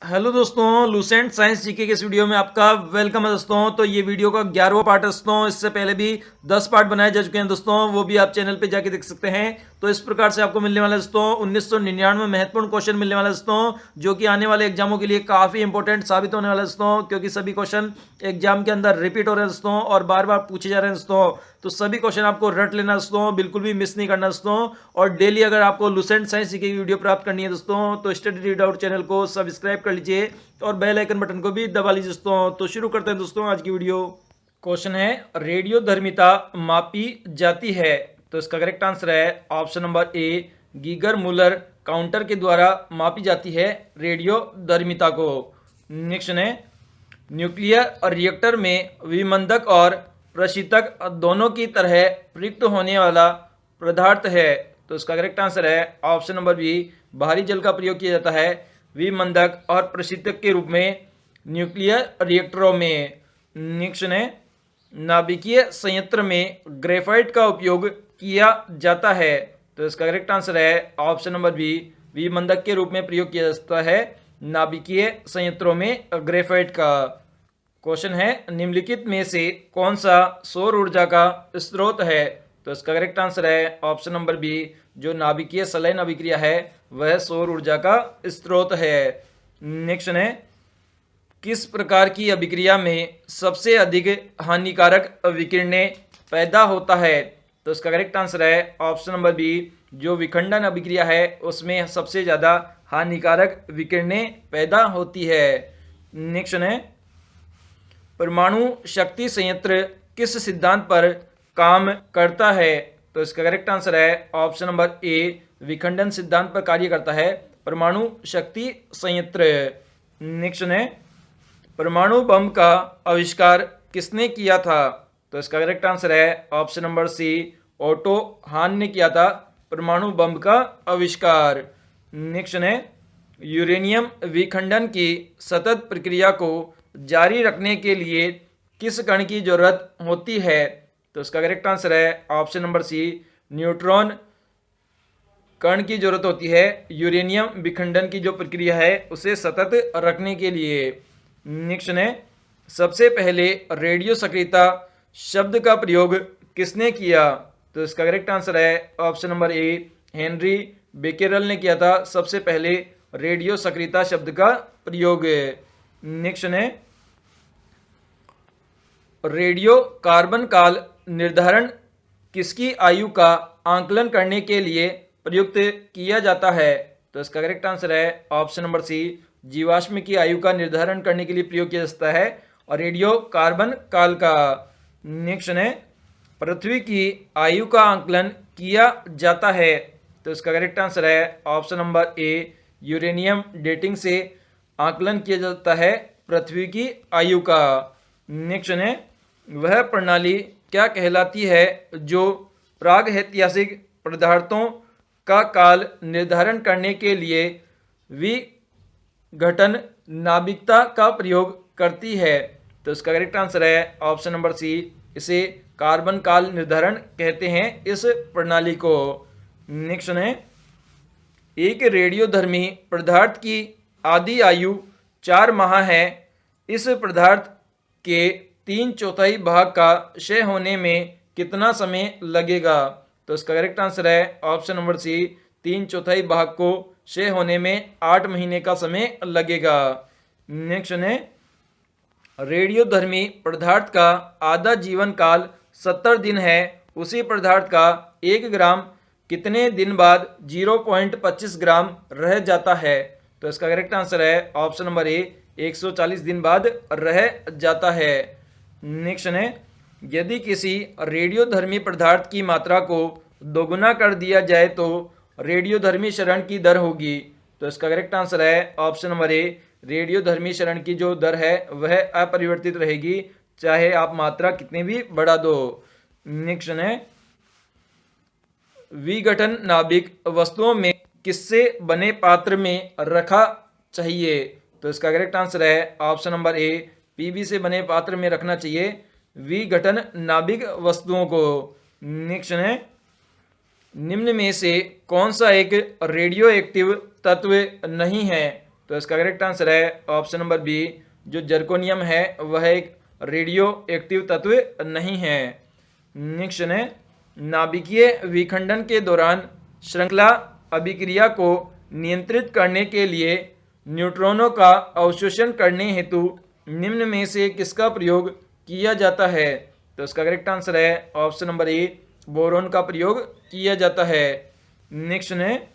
Hello दोस्तों, Lucent science GK के इस वीडियो में आपका वेलकम है दोस्तों। तो ये वीडियो का 11वां पार्ट है दोस्तों। इससे पहले भी 10 पार्ट बनाए जा चुके हैं दोस्तों, वो भी आप चैनल पे जाके देख सकते हैं। तो इस प्रकार से आपको मिलने वाला है दोस्तों 1999 महत्वपूर्ण क्वेश्चन मिलने वाला है दोस्तों, जो कि आने वाले एग्जामों के लिए काफी इंपॉर्टेंट साबित होने वाला है दोस्तों, क्योंकि सभी क्वेश्चन एग्जाम के अंदर रिपीट हो रहे हैं दोस्तों और बार बार पूछे जा रहे हैं दोस्तों। तो सभी क्वेश्चन आपको रट लेना दोस्तों, बिल्कुल भी मिस नहीं करना दोस्तों। और डेली अगर आपको लूसेंट साइंस जीके की वीडियो प्राप्त करनी है दोस्तों, तो स्टडी रीड आउट चैनल को सब्सक्राइब कर लीजिए और बेल आइकन बटन को भी दबा लीजिए दोस्तों। तो शुरू करते हैं दोस्तों आज की वीडियो। क्वेश्चन है, रेडियोधर्मिता मापी जाती है। तो इसका करेक्ट आंसर है option number A, Geiger Muller counter के द्वारा मापी जाती है रेडियोधर्मिता को। नेक्स्ट है, न्यूक्लियर रिएक्टर में विमंदक और प्रशीतक दोनों की तरह प्रयुक्त होने वाला पदार्थ है। तो इसका करेक्ट आंसर है ऑप्शन नंबर बी, भारी जल का प्रयोग किया जाता है विमंदक और प्रशीतक के रूप में न्यूक्लियर रिएक्टरों में। नेक्स्ट है, नाभिकीय संयंत्र में ग्रेफाइट का उपयोग किया जाता है। तो इसका करेक्ट आंसर है ऑप्शन नंबर बी, विमंदक के रूप में प्रयोग किया जाता है नाभिकीय संयंत्रों में ग्रेफाइट का। क्वेश्चन है, निम्नलिखित में से कौन सा सौर ऊर्जा का स्रोत है। तो इसका करेक्ट आंसर है ऑप्शन नंबर बी, जो नाभिकीय संलयन अभिक्रिया है वह सौर ऊर्जा का स्रोत है। नेक्स्ट है, किस प्रकार की अभिक्रिया में सबसे अधिक हानिकारक विकिरणें पैदा होता है। तो इसका करेक्ट आंसर है ऑप्शन नंबर बी, जो विखंडन अभिक्रिया है उसमें सबसे ज़्यादा हानिकारक विकिरणें पैदा होती है। नेक्स्ट है, परमाणु शक्ति संयंत्र किस सिद्धांत पर काम करता है। तो इसका करेक्ट आंसर है ऑप्शन नंबर ए, विखंडन सिद्धांत पर कार्य करता है परमाणु शक्ति संयंत्र। नेक्स्ट है, परमाणु बम का आविष्कार किसने किया था। तो इसका करेक्ट आंसर है ऑप्शन नंबर सी, ओटो हान ने किया था परमाणु बम का आविष्कार। नेक्स्ट है, यूरेनियम विखंडन की सतत प्रक्रिया को जारी रखने के लिए किस कण की जरूरत होती है। तो इसका करेक्ट आंसर है ऑप्शन नंबर सी, न्यूट्रॉन कण की जरूरत होती है यूरेनियम विखंडन की जो प्रक्रिया है उसे सतत रखने के लिए। नेक्स्ट है, सबसे पहले रेडियो सक्रियता शब्द का प्रयोग किसने किया। तो इसका करेक्ट आंसर है ऑप्शन नंबर ए, हेनरी बेकेरल ने किया था सबसे पहले रेडियो सक्रियता शब्द का प्रयोग। नेक्स्ट है, रेडियो कार्बन काल निर्धारण किसकी आयु का आंकलन करने के लिए प्रयुक्त किया जाता है। तो इसका करेक्ट आंसर है ऑप्शन नंबर सी, जीवाश्म की आयु का निर्धारण करने के लिए प्रयोग किया जाता है और रेडियो कार्बन काल का। नेक्स्ट है, पृथ्वी की आयु का आंकलन किया जाता है। तो इसका करेक्ट आंसर है option number A, uranium dating से आंकलन किया जाता है पृथ्वी की आयु का। नेक्स्ट है, वह प्रणाली क्या कहलाती है जो प्रागैतिहासिक पदार्थों का काल निर्धारण करने के लिए विघटन नाभिकता का प्रयोग करती है। तो इसका करेक्ट आंसर है ऑप्शन नंबर सी, इसे कार्बन काल निर्धारण कहते हैं इस प्रणाली को। नेक्स्ट है, एक रेडियोधर्मी पदार्थ की आदि आयु 4 माह है। इस पदार्थ के 3/4 भाग का क्षय होने में कितना समय लगेगा। तो इसका करेक्ट आंसर है ऑप्शन नंबर सी, 3/4 भाग को क्षय होने में 8 महीने का समय लगेगा। नेक्स्ट है, रेडियोधर्मी पदार्थ का आधा जीवन काल 70 दिन है। उसी पदार्थ का 1 ग्राम कितने दिन बाद 0.25 ग्राम रह जाता है। तो इसका करेक्ट आंसर है ऑप्शन नंबर ए, 140 दिन बाद रह जाता है। नेक्स्ट है, यदि किसी रेडियोधर्मी पदार्थ की मात्रा को दोगुना कर दिया जाए तो रेडियोधर्मी क्षरण की दर होगी। तो इसका करेक्ट आंसर है ऑप्शन नंबर ए, रेडियोधर्मी क्षरण की जो दर है वह अपरिवर्तित रहेगी चाहे आप मात्रा कितनी भी बढ़ा दो। नेक्स्ट है, विघटन नाभिक वस्तुओं में किससे बने पात्र में रखा चाहिए। तो इसका करेक्ट आंसर है ऑप्शन नंबर ए, पीबी से बने पात्र में रखना चाहिए विघटन नाभिक वस्तुओं को। नेक्स्ट है, निम्न में से कौन सा एक रेडियो एक्टिव तत्व नहीं है। तो इसका करेक्ट आंसर है ऑप्शन नंबर बी, जो जर्कोनियम है वह एक रेडियो एक्टिव तत्व नहीं है। नेक्स्ट है, नाभिकीय विखंडन के दौरान श्रृंखला अभिक्रिया को नियंत्रित करने के लिए न्यूट्रॉनों का अवशोषण करने हेतु निम्न में से किसका प्रयोग किया जाता है? तो इसका करेक्ट आंसर है ऑप्शन नंबर ए, बोरोन का प्रयोग किया जाता है। नेक्स्ट है,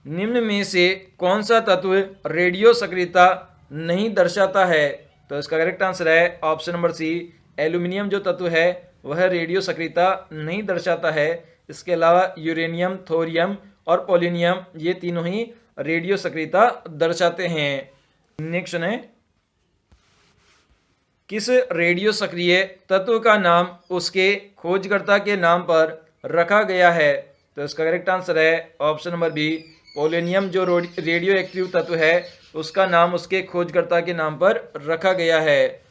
निम्न में से कौन सा तत्व रेडियो सक्रियता नहीं दर्शाता है? तो इसका करेक्ट आंसर है ऑप्शन नंबर सी, एल्यूमिनियम जो तत्व है वह रेडियो सक्रियता नहीं दर्शाता है। इसके अलावा यूरेनियम, थोरियम और पोलोनियम ये तीनों ही रेडियो सक्रियता दर्शाते हैं। नेक्स्ट है, किस रेडियो सक्रिय तत्व का नाम उसके खोजकर्ता के नाम पर रखा गया है? तो इसका करेक्ट आंसर है ऑप्शन नंबर बी, पोलोनियम जो रेडियो एक्टिव तत्व है उसका नाम उसके खोजकर्ता के नाम पर रखा गया है।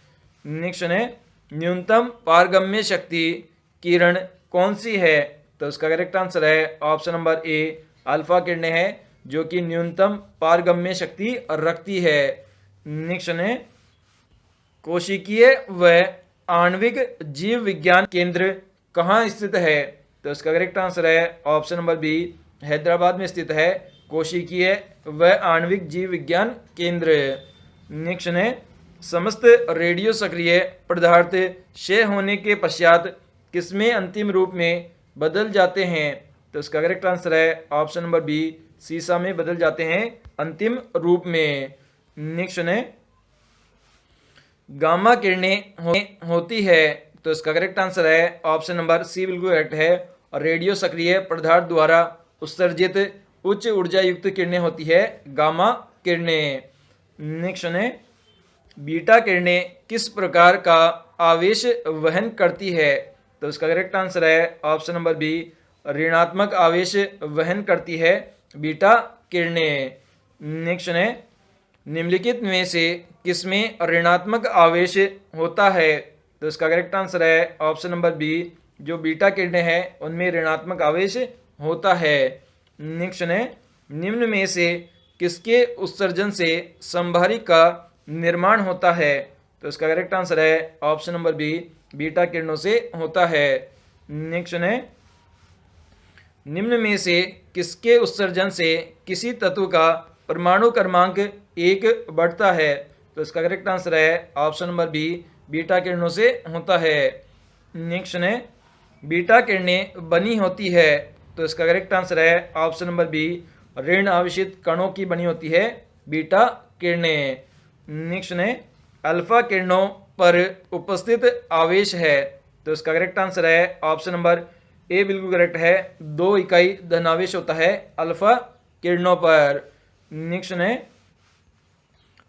नेक्स्ट है, न्यूनतम पारगम्य शक्ति किरण कौन सी है? तो इसका करेक्ट आंसर है ऑप्शन नंबर ए, अल्फा किरणें हैं जो कि न्यूनतम पारगम्य शक्ति रखती है। नेक्स्ट है, कोशिकीय व आणविक जीव विज्ञान केंद्र कहाँ स्थित है? तो इसका करेक्ट आंसर है ऑप्शन नंबर बी, हैदराबाद में स्थित है कोशिकीय व आणविक जीव विज्ञान केंद्र। नेक्स्ट है, समस्त रेडियो सक्रिय पदार्थ क्षय होने के पश्चात किसमें अंतिम रूप में बदल जाते हैं? तो इसका करेक्ट आंसर है ऑप्शन नंबर बी, सीसा में बदल जाते हैं अंतिम रूप में। नेक्स्ट है, गामा किरणें होती है। तो इसका करेक्ट आंसर है ऑप्शन नंबर सी बिल्कुल करेक्ट है, और रेडियो सक्रिय पदार्थ द्वारा उत्सर्जित उच्च ऊर्जा युक्त किरणें होती है गामा किरणें। नेक्स्ट है, बीटा किरणें किस प्रकार का आवेश वहन करती है? तो इसका करेक्ट आंसर है ऑप्शन नंबर बी, ऋणात्मक आवेश वहन करती है बीटा किरणें। नेक्स्ट है, निम्नलिखित में से किसमें ऋणात्मक आवेश होता है? तो इसका करेक्ट आंसर है ऑप्शन नंबर बी, जो बीटा किरणें हैं उनमें ऋणात्मक आवेश होता है। नेक्स्ट है, निम्न में से किसके उत्सर्जन से संभारी का निर्माण होता है? तो इसका करेक्ट आंसर है ऑप्शन नंबर बी, बीटा किरणों से होता है। नेक्स्ट है, निम्न में से किसके उत्सर्जन से किसी तत्व का परमाणु क्रमांक 1 बढ़ता है? तो इसका करेक्ट आंसर है ऑप्शन नंबर बी, बीटा किरणों से होता है। नेक्स्ट है, बीटा किरणें बनी होती है। तो इसका करेक्ट आंसर है ऑप्शन नंबर बी, ऋण आवेशित कणों की बनी होती है बीटा किरणें। नेक्स्ट है, अल्फा किरणों पर उपस्थित आवेश है। तो इसका करेक्ट आंसर है ऑप्शन नंबर ए बिल्कुल करेक्ट है, 2 इकाई धनावेश होता है अल्फा किरणों पर। नेक्स्ट है,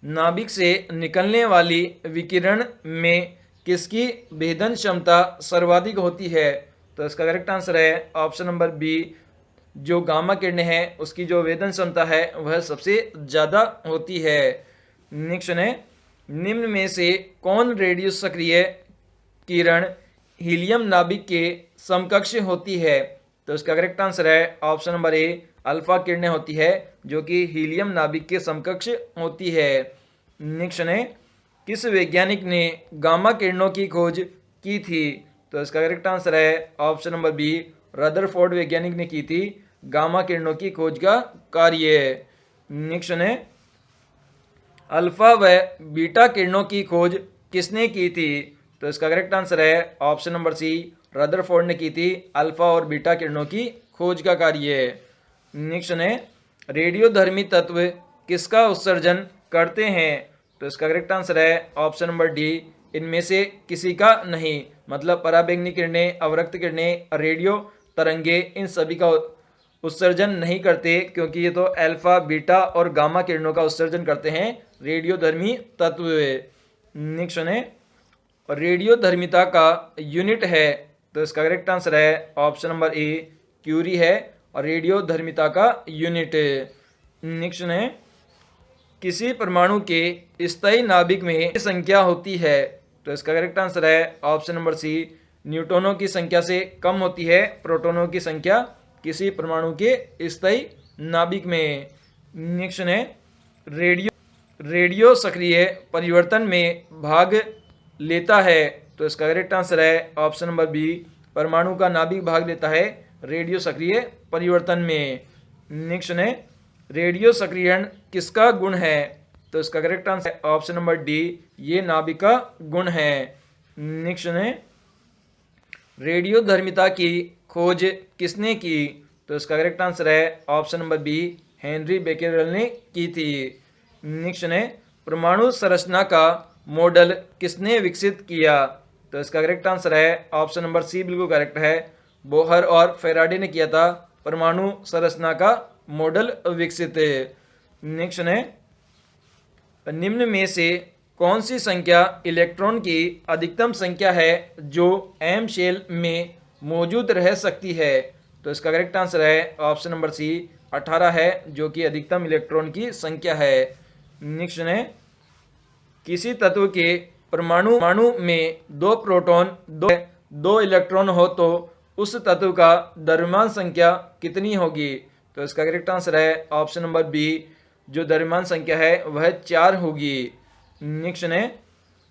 नाभिक से निकलने वाली विकिरण में किसकी भेदन क्षमता सर्वाधिक होती है? तो इसका करेक्ट आंसर है ऑप्शन नंबर बी, जो गामा किरणें हैं उसकी जो वेदन क्षमता है वह सबसे ज़्यादा होती है। नेक्स्ट है, निम्न में से कौन रेडियो सक्रिय किरण हीलियम नाभिक के समकक्ष होती है? तो इसका करेक्ट आंसर है ऑप्शन नंबर ए, अल्फा किरणें होती है जो कि हीलियम नाभिक के समकक्ष होती है। नेक्स्ट है, किस वैज्ञानिक ने गामा किरणों की खोज की थी? तो इसका करेक्ट आंसर है ऑप्शन नंबर बी, रदरफोर्ड वैज्ञानिक ने की थी गामा किरणों की खोज का कार्य। नेक्स्ट है, अल्फा व बीटा किरणों की खोज किसने की थी? तो इसका करेक्ट आंसर है ऑप्शन नंबर सी, रदरफोर्ड ने की थी अल्फा और बीटा किरणों की खोज का कार्य। नेक्स्ट है, रेडियोधर्मी तत्व किसका उत्सर्जन करते हैं? तो इसका करेक्ट आंसर है ऑप्शन नंबर डी, इनमें से किसी का नहीं, मतलब पराबैंगनी किरणें, अवरक्त किरणें, रेडियो तरंगे इन सभी का उत्सर्जन नहीं करते, क्योंकि ये तो अल्फा, बीटा और गामा किरणों का उत्सर्जन करते हैं रेडियोधर्मी तत्व। नेक्स्ट है, रेडियोधर्मिता का यूनिट है। तो इसका करेक्ट आंसर है ऑप्शन नंबर ए, क्यूरी है, और रेडियोधर्मिता का यूनिट। नेक्स्ट है, किसी परमाणु के स्थायी नाभिक में संख्या होती है? तो इसका करेक्ट आंसर है ऑप्शन नंबर सी, न्यूट्रॉनों की संख्या से कम होती है प्रोटॉनों की संख्या किसी परमाणु के स्थायी नाभिक में। नेक्स्ट है, रेडियो सक्रिय परिवर्तन में भाग लेता है। तो इसका करेक्ट आंसर है ऑप्शन नंबर बी, परमाणु का नाभिक भाग लेता है रेडियो सक्रिय परिवर्तन में। नेक्स्ट है, रेडियो सक्रियण किसका गुण है? तो इसका करेक्ट आंसर है ऑप्शन नंबर डी, ये नाभिक का गुण है। नेक्स्ट है, रेडियो धर्मिता की खोज किसने की? तो इसका करेक्ट आंसर है ऑप्शन नंबर बी, हेनरी बेकेरेल ने की थी। नेक्स्ट है, परमाणु संरचना का मॉडल किसने विकसित किया? तो इसका करेक्ट आंसर है ऑप्शन नंबर सी, बिल्कुल करेक्ट है, बोहर और फैराडे ने किया था परमाणु संरचना का मॉडल विकसित। नेक्स्ट है, निम्न में से कौन सी संख्या इलेक्ट्रॉन की अधिकतम संख्या है जो एम शेल में मौजूद रह सकती है? तो इसका करेक्ट आंसर है ऑप्शन नंबर सी, 18 है, जो कि अधिकतम इलेक्ट्रॉन की संख्या है। नेक्स्ट है, किसी तत्व के परमाणु में 2 प्रोटॉन 2 इलेक्ट्रॉन हो तो उस तत्व का द्रव्यमान संख्या कितनी होगी? तो इसका करेक्ट आंसर है ऑप्शन नंबर बी, जो द्रव्यमान संख्या है वह 4 होगी। नेक्स्ट है,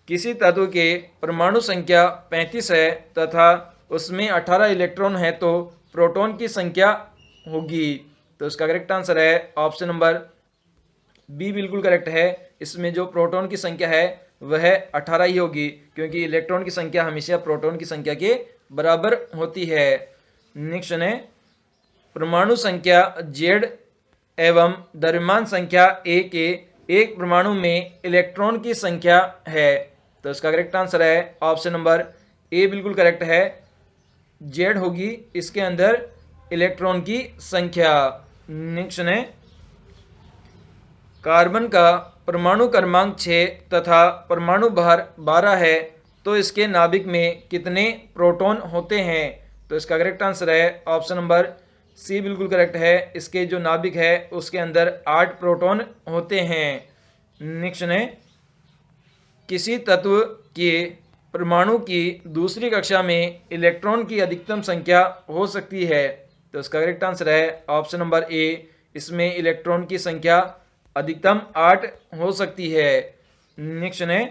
किसी तत्व के परमाणु संख्या 35 है तथा उसमें 18 इलेक्ट्रॉन है तो प्रोटॉन की संख्या होगी। तो इसका करेक्ट आंसर है ऑप्शन नंबर बी, बिल्कुल करेक्ट है। इसमें जो प्रोटॉन की संख्या है वह 18 ही होगी, क्योंकि इलेक्ट्रॉन की संख्या हमेशा प्रोटॉन की संख्या के बराबर होती है। नेक्स्ट है, परमाणु संख्या Z एवं द्रव्यमान संख्या A के एक परमाणु में इलेक्ट्रॉन की संख्या है। तो इसका करेक्ट आंसर है ऑप्शन नंबर ए, बिल्कुल करेक्ट है, Z होगी इसके अंदर इलेक्ट्रॉन की संख्या। नेक्स्ट है, कार्बन का परमाणु क्रमांक 6 तथा परमाणु भार 12 है तो इसके नाभिक में कितने प्रोटॉन होते हैं? तो इसका करेक्ट आंसर है ऑप्शन नंबर सी, बिल्कुल करेक्ट है, इसके जो नाभिक है उसके अंदर 8 प्रोटॉन होते हैं। नेक्स्ट है, किसी तत्व के परमाणु की दूसरी कक्षा में इलेक्ट्रॉन की अधिकतम संख्या हो सकती है? तो इसका करेक्ट आंसर है ऑप्शन नंबर ए, इसमें इलेक्ट्रॉन की संख्या अधिकतम 8 हो सकती है। नेक्स्ट है,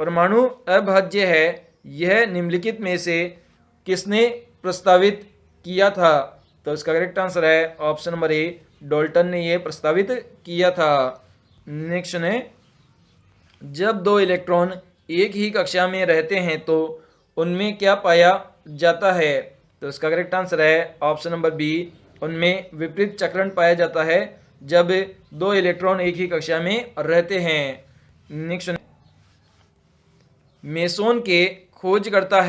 परमाणु अभाज्य है, यह निम्नलिखित में से किसने प्रस्तावित किया था? तो इसका करेक्ट आंसर है ऑप्शन नंबर ए, डाल्टन ने यह प्रस्तावित किया था। नेक्स्ट है, जब 2 इलेक्ट्रॉन एक ही कक्षा में रहते हैं तो उनमें क्या पाया जाता है? तो इसका करेक्ट आंसर है ऑप्शन नंबर बी, उनमें विपरीत चक्रण पाया जाता है जब 2 इलेक्ट्रॉन एक ही कक्षा में रहते हैं। नेक्स्ट, मेसोन के खोज करता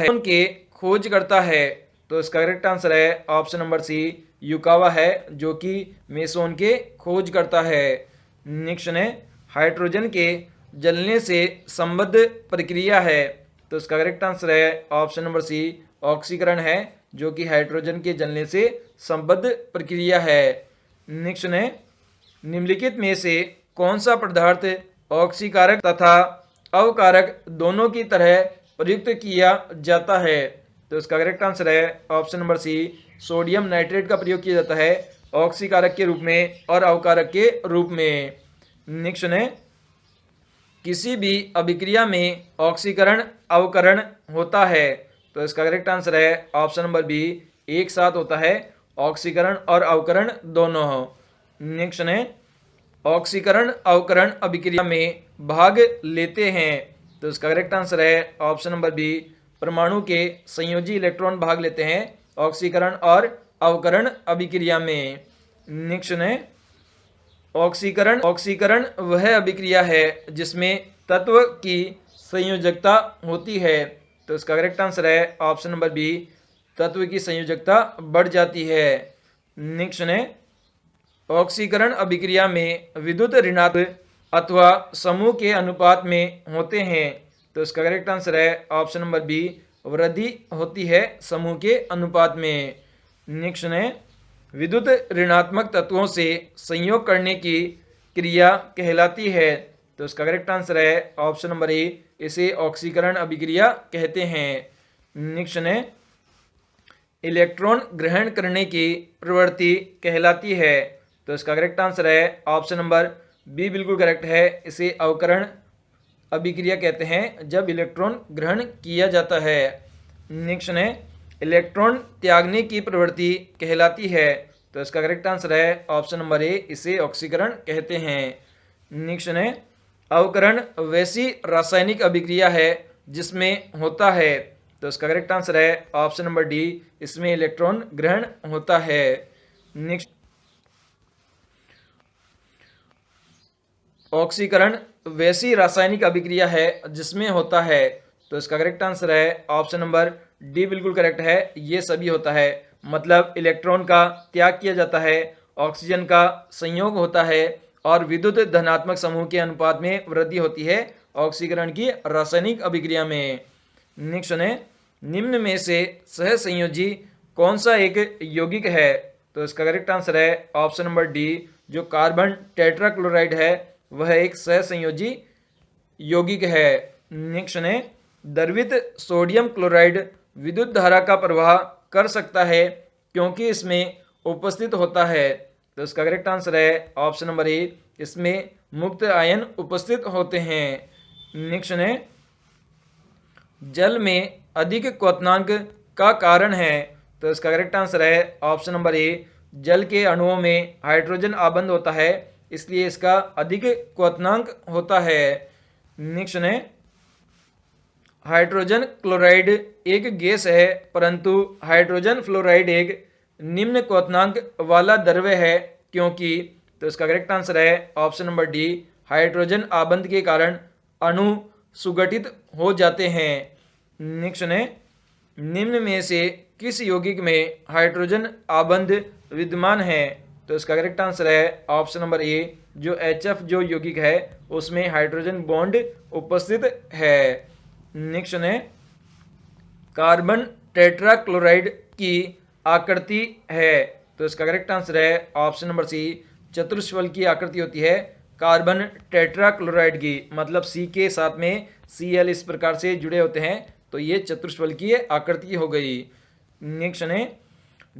है। तो इसका करेक्ट आंसर है ऑप्शन नंबर सी, युकावा है, जो कि मेसोन के खोज करता है। नेक्स्ट है, हाइड्रोजन के जलने से संबद्ध प्रक्रिया है। तो इसका करेक्ट आंसर है ऑप्शन नंबर सी, ऑक्सीकरण है, जो कि हाइड्रोजन के जलने से संबद्ध प्रक्रिया है। नेक्स्ट है, निम्नलिखित में से कौन सा पदार्थ ऑक्सीकारक तथा अवकारक दोनों की तरह प्रयुक्त किया जाता है? तो इसका करेक्ट आंसर है option number C, sodium nitrate का प्रयोग किया जाता है ऑक्सीकारक के रूप में और अवकारक के रूप में। नेक्स्ट है, किसी भी अभिक्रिया में ऑक्सीकरण अवकरण होता है। तो इसका करेक्ट आंसर है ऑप्शन नंबर बी, एक साथ होता है ऑक्सीकरण और अवकरण दोनों। नेक्स्ट है, ऑक्सीकरण अवकरण अभिक्रिया में भाग लेते हैं। तो इसका करेक्ट आंसर है ऑप्शन नंबर बी, परमाणु के संयोजी इलेक्ट्रॉन भाग लेते हैं ऑक्सीकरण और अवकरण अभिक्रिया में। नेक्स्ट है, ऑक्सीकरण वह अभिक्रिया है जिसमें तत्व की संयोजकता होती है। तो इसका करेक्ट आंसर है ऑप्शन नंबर बी, तत्व की संयोजकता बढ़ जाती है। नेक्स्ट है, ऑक्सीकरण अभिक्रिया में विद्युत ऋणात्मक अथवा समूह के अनुपात में होते हैं। तो इसका करेक्ट आंसर है ऑप्शन नंबर बी, वृद्धि होती है समूह के अनुपात में। नेक्स्ट है, विद्युत ऋणात्मक तत्वों से संयोग करने की क्रिया कहलाती है। तो इसका करेक्ट आंसर है ऑप्शन नंबर ए, इसे ऑक्सीकरण अभिक्रिया कहते हैं। नेक्स्ट है, इलेक्ट्रॉन ग्रहण करने की प्रवृत्ति कहलाती है। तो इसका करेक्ट आंसर है ऑप्शन नंबर बी बिल्कुल करेक्ट है। इसे अवकरण अभिक्रिया कहते हैं जब इलेक्ट्रॉन ग्रहण किया जाता है। नेक्स्ट है इलेक्ट्रॉन त्यागने की प्रवृत्ति कहलाती है। तो इसका करेक्ट आंसर है ऑप्शन नंबर ए, इसे ऑक्सीकरण कहते हैं। नेक्स्ट है अवकरण वैसी रासायनिक अभिक्रिया है जिसमें होता है। तो इसका करेक्ट आंसर है ऑप्शन नंबर डी, इसमें इलेक्ट्रॉन ग्रहण होता है। नेक्स्ट ऑक्सीकरण वैसी रासायनिक अभिक्रिया है जिसमें होता है। तो इसका करेक्ट आंसर है ऑप्शन नंबर डी बिल्कुल करेक्ट है, ये सभी होता है। मतलब इलेक्ट्रॉन का त्याग किया जाता है, ऑक्सीजन का संयोग होता है और विद्युत धनात्मक समूह के अनुपात में वृद्धि होती है ऑक्सीकरण की रासायनिक अभिक्रिया में। नेक्स्ट है निम्न में से सहसंयोजी कौन सा एक यौगिक है। तो इसका करेक्ट आंसर है ऑप्शन नंबर डी, जो कार्बन टेट्राक्लोराइड है वह एक सहसंयोजी यौगिक है। नेक्स्ट है द्रवित सोडियम क्लोराइड विद्युत धारा का प्रवाह कर सकता है क्योंकि इसमें उपस्थित होता है। तो इसका करेक्ट आंसर है ऑप्शन नंबर ए, इसमें मुक्त आयन उपस्थित होते हैं। नेक्स्ट है जल में अधिक क्वथनांक का कारण है। तो इसका करेक्ट आंसर है ऑप्शन नंबर ए, जल के अणुओं में हाइड्रोजन आबंध होता है इसलिए इसका अधिक क्वथनांक होता है। नेक्स्ट है हाइड्रोजन क्लोराइड एक गैस है परंतु हाइड्रोजन फ्लोराइड एक निम्न क्वथनांक वाला द्रव्य है क्योंकि। तो इसका करेक्ट आंसर है ऑप्शन नंबर डी, हाइड्रोजन आबंध के कारण अणु सुगठित हो जाते हैं। नेक्स्ट है निम्न में से किस यौगिक में हाइड्रोजन आबंध विद्यमान है। तो इसका करेक्ट आंसर है ऑप्शन नंबर ए, जो HF जो यौगिक है उसमें हाइड्रोजन बॉन्ड उपस्थित है। नेक्स्ट है कार्बन टेट्राक्लोराइड की आकृति है। तो इसका करेक्ट आंसर है ऑप्शन नंबर सी, चतुष्फल की आकृति होती है कार्बन टेट्राक्लोराइड की। मतलब सी के साथ में Cl इस प्रकार से जुड़े होते हैं तो ये चतुष्फल की आकृति हो गई। नेक्स्ट है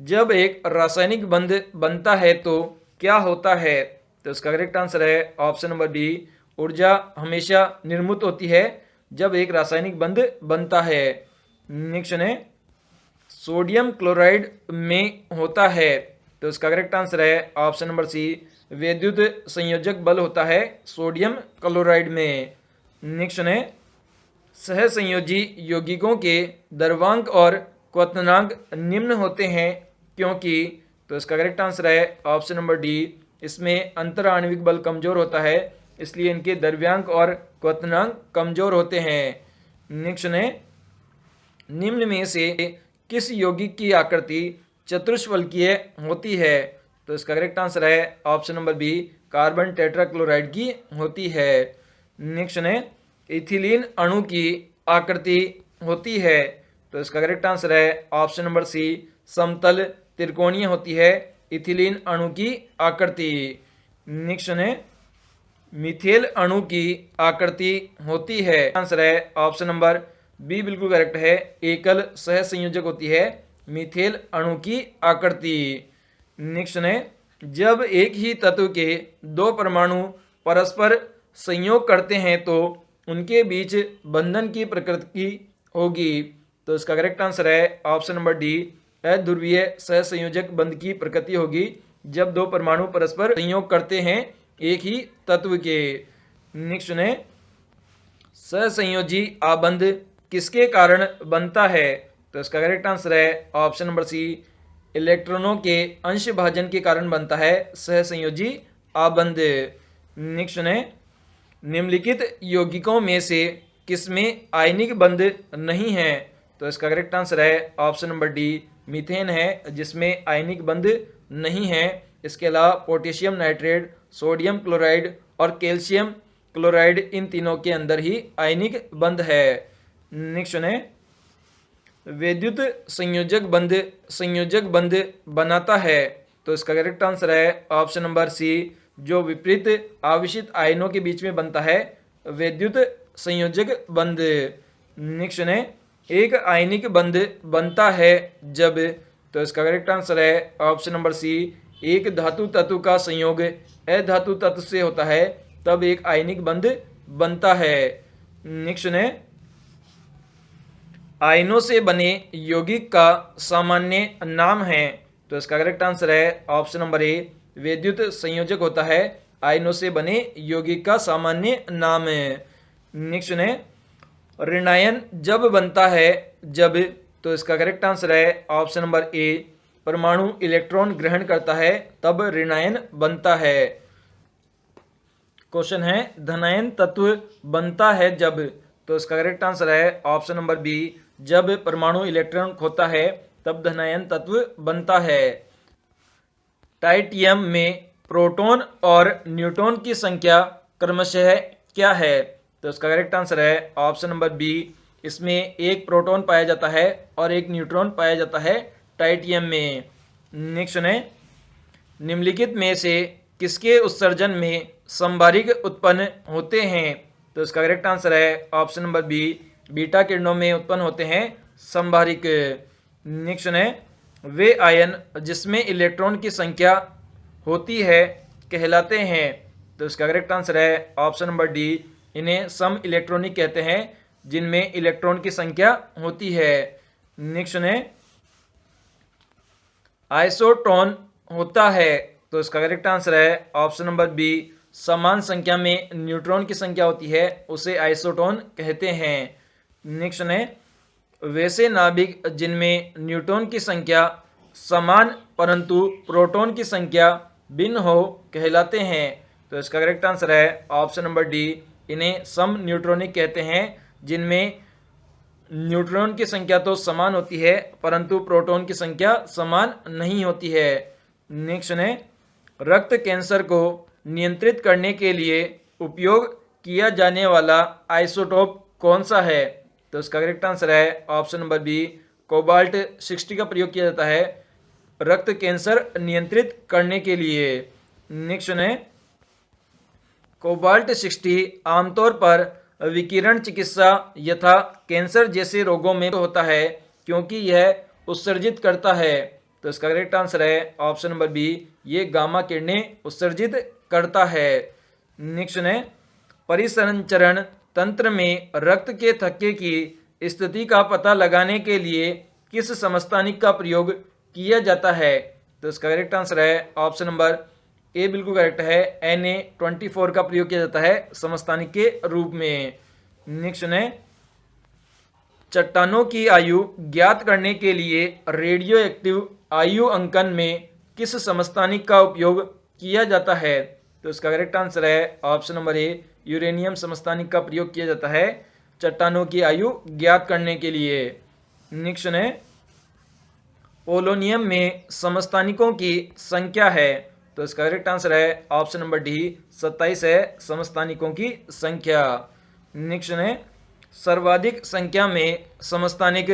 जब एक रासायनिक बंध बनता है तो क्या होता है। तो इसका करेक्ट आंसर है ऑप्शन नंबर डी, ऊर्जा हमेशा निर्मित होती है जब एक रासायनिक बंध बनता है। नेक्स्ट है सोडियम क्लोराइड में होता है। तो इसका करेक्ट आंसर है ऑप्शन नंबर सी, विद्युत संयोजक बल होता है सोडियम क्लोराइड में। नेक्स्ट है सहसंयोजी यौगिकों के द्रव्यांक और क्वथनांक निम्न होते हैं क्योंकि। तो इसका करेक्ट आंसर है ऑप्शन नंबर डी, इसमें अंतर आणविक बल कमजोर होता है इसलिए इनके द्रव्यांक और क्वथनांक कमजोर होते हैं। नेक्स्ट है निम्न में से किस यौगिक की आकृति चतुष्फलकीय होती है। तो इसका करेक्ट आंसर है option number B, carbon tetrachloride की होती है। नेक्स्ट है इथिलीन अणु की आकृति होती है। तो इसका करेक्ट आंसर है ऑप्शन नंबर सी, समतल त्रिकोणीय होती है इथिलीन अणु की आकृति। नेक्स्ट है मिथेल अणु की आकृति होती है। आंसर है ऑप्शन नंबर बी बिल्कुल करेक्ट है, एकल सहसंयोजक होती है मिथेल अणु की आकृति। नेक्स्ट है जब एक ही तत्व के दो परमाणु परस्पर संयोग करते हैं तो उनके बीच बंधन की प्रकृति होगी। तो इसका करेक्ट आंसर है ऑप्शन नंबर डी, अध्रुवीय सहसंयोजक बंध की प्रकृति होगी जब दो परमाणु परस्पर संयोग करते हैं एक ही तत्व के। नेक्स्ट है सहसंयोजी आबंध किसके कारण बनता है। तो इसका करेक्ट आंसर है ऑप्शन नंबर सी, इलेक्ट्रॉनों के अंश भाजन के कारण बनता है सहसंयोजी आबंध। नेक्स्ट है निम्नलिखित यौगिकों में से किसमें आयनिक बंध नहीं है। तो इसका करेक्ट आंसर है ऑप्शन नंबर डी, मीथेन है जिसमें आयनिक बंध नहीं है। इसके अलावा पोटेशियम नाइट्रेट, सोडियम क्लोराइड और कैल्शियम क्लोराइड इन तीनों के अंदर ही आयनिक बंध है। नेक्स्ट है विद्युत संयोजक बंध बनाता है। तो इसका करेक्ट आंसर है ऑप्शन नंबर सी, जो विपरीत आवेशित आयनों के बीच में बनता है विद्युत संयोजक बंध। नेक्स्ट है एक आयनिक बंध बनता है जब। तो इसका करेक्ट आंसर है ऑप्शन नंबर सी, एक धातु तत्व का संयोग अधातु तत्व से होता है तब एक आयनिक बंध बनता है। नेक्स्ट है, आयनों से बने यौगिक का सामान्य नाम है। तो इसका करेक्ट आंसर है ऑप्शन नंबर ए, विद्युत संयोजक होता है आयनों से बने यौगिक का सामान्य नाम है। नेक्स्ट है, ऋणायन जब बनता है जब, तो इसका करेक्ट आंसर है ऑप्शन नंबर ए, परमाणु इलेक्ट्रॉन ग्रहण करता है तब ऋणायन बनता है। क्वेश्चन है, धनायन तत्व बनता है जब, तो इसका करेक्ट आंसर है ऑप्शन नंबर बी, जब परमाणु इलेक्ट्रॉन खोता है तब धनायन तत्व बनता है। टाइटियम में प्रोटॉन और न्यूट्रॉन की संख्या क्रमशः क्या है, तो इसका करेक्ट आंसर है ऑप्शन नंबर बी, इसमें एक प्रोटॉन पाया जाता है और एक न्यूट्रॉन पाया जाता है टाइटियम में। नेक्स्ट है, निम्नलिखित में से किसके उत्सर्जन में संभारिक उत्पन्न होते हैं, तो इसका करेक्ट आंसर है ऑप्शन नंबर बी, बीटा किरणों में उत्पन्न होते हैं संभारिक। नेक्स्ट है, वे आयन जिसमें इलेक्ट्रॉन की संख्या होती है कहलाते हैं, तो इसका करेक्ट आंसर है ऑप्शन नंबर डी, इन्हें सम इलेक्ट्रॉनिक कहते हैं जिनमें इलेक्ट्रॉन की संख्या होती है। नेक्स्ट है, आइसोटोन होता है, तो इसका करेक्ट आंसर है ऑप्शन नंबर बी, समान संख्या में न्यूट्रॉन की संख्या होती है उसे आइसोटोन कहते हैं। नेक्स्ट है, वैसे नाभिक जिनमें न्यूट्रॉन की संख्या समान परंतु प्रोटॉन की संख्या भिन्न हो कहलाते हैं, तो इसका करेक्ट आंसर है ऑप्शन नंबर डी, इन्हें सम न्यूट्रॉनिक कहते हैं जिनमें न्यूट्रॉन की संख्या तो समान होती है परंतु प्रोटॉन की संख्या समान नहीं होती है। नेक्स्ट है, रक्त कैंसर को नियंत्रित करने के लिए उपयोग किया जाने वाला आइसोटोप कौन सा है, तो इसका करेक्ट आंसर है ऑप्शन नंबर बी, कोबाल्ट 60 का प्रयोग किया जाता है रक्त कैंसर नियंत्रित करने के लिए। नेक्स्ट है, कोबाल्ट 60 आमतौर पर विकिरण चिकित्सा यथा कैंसर जैसे रोगों में होता है क्योंकि यह उत्सर्जित करता है, तो इसका करेक्ट आंसर है ऑप्शन नंबर बी, ये गामा किरणें उत्सर्जित करता है। नेक्स्ट है, परिसंचरण तंत्र में रक्त के थक्के की स्थिति का पता लगाने के लिए किस समस्थानिक का प्रयोग किया जाता है, तो इसका करेक्ट आंसर है ऑप्शन नंबर ए, बिल्कुल करेक्ट है, Na24 का प्रयोग किया जाता है समस्थानिक के रूप में। नेक्स्ट है, चट्टानों की आयु ज्ञात करने के लिए रेडियो एक्टिव आयु अंकन में किस समस्थानिक का उपयोग किया जाता है, तो इसका करेक्ट आंसर है ऑप्शन नंबर ए, यूरेनियम समस्थानिक का प्रयोग किया जाता है चट्टानों की आयु ज्ञात करने के लिए। नेक्स्ट है, पोलोनियम में समस्थानिकों की संख्या है, तो इसका करेक्ट आंसर है ऑप्शन नंबर डी, 27 है समस्थानिकों की संख्या। नेक्स्ट है, सर्वाधिक संख्या में समस्थानिक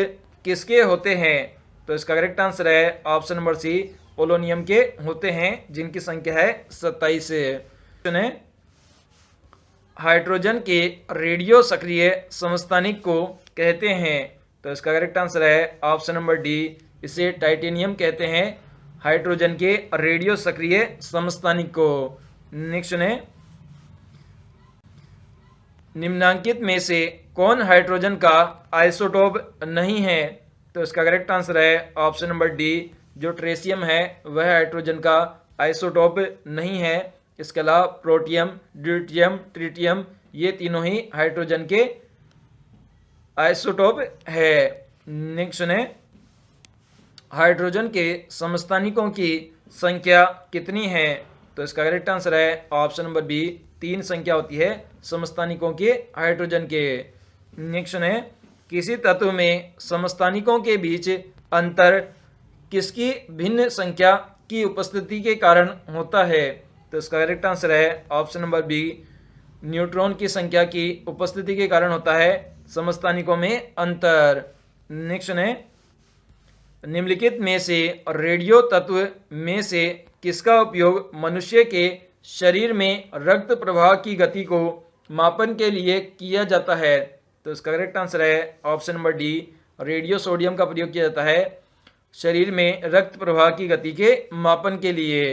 किसके होते हैं, तो इसका करेक्ट आंसर है ऑप्शन नंबर सी, पोलोनियम के होते हैं जिनकी संख्या है 27। हाइड्रोजन के रेडियो सक्रिय समस्थानिक को कहते हैं, तो इसका करेक्ट आंसर है ऑप्शन नंबर डी, इसे टाइटेनियम कहते हैं हाइड्रोजन के रेडियो सक्रिय समस्थानिक को। नेक्स्ट है, निम्नांकित में से कौन हाइड्रोजन का आइसोटोप नहीं है, तो इसका करेक्ट आंसर है ऑप्शन नंबर डी, जो ट्रेसियम है वह हाइड्रोजन का आइसोटोप नहीं है। इसके अलावा प्रोटियम, ड्यूटियम, ट्रिटियम ये तीनों ही हाइड्रोजन के आइसोटोप है। नेक्स्ट है, हाइड्रोजन के समस्थानिकों की संख्या कितनी है, तो इसका करेक्ट आंसर है ऑप्शन नंबर बी, 3 संख्या होती है समस्थानिकों के हाइड्रोजन के। नेक्स्ट है, किसी तत्व में समस्थानिकों के बीच अंतर किसकी भिन्न संख्या की उपस्थिति के कारण होता है, तो इसका करेक्ट आंसर है ऑप्शन नंबर बी, न्यूट्रॉन की संख्या की उपस्थिति के कारण होता है समस्थानिकों में अंतर। नेक्स्ट है, निम्नलिखित में से रेडियो तत्व में से किसका उपयोग मनुष्य के शरीर में रक्त प्रवाह की गति को मापन के लिए किया जाता है, तो इसका करेक्ट आंसर है option number D, radio sodium का प्रयोग किया जाता है शरीर में रक्त प्रवाह की गति के मापन के लिए।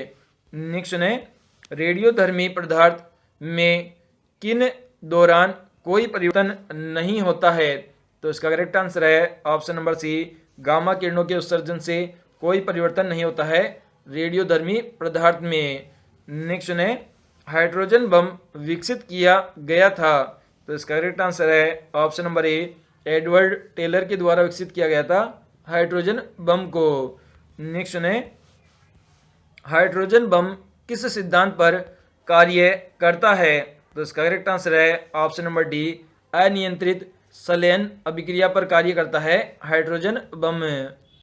नेक्स्ट है रेडियोधर्मी पदार्थ में किन दौरान कोई परिवर्तन नहीं होता है। तो इसका करेक्ट आंसर है ऑप्शन नंबर सी, गामा किरणों के उत्सर्जन से कोई परिवर्तन नहीं होता है रेडियोधर्मी पदार्थ में। नेक्स्ट है हाइड्रोजन बम विकसित किया गया था। तो इसका करेक्ट आंसर है option number A, Edward Teller के द्वारा विकसित किया गया था हाइड्रोजन बम को। नेक्स्ट है हाइड्रोजन बम किस सिद्धांत पर कार्य करता है। तो इसका करेक्ट आंसर है ऑप्शन नंबर डी, अनियंत्रित संलयन अभिक्रिया पर कार्य करता है हाइड्रोजन बम।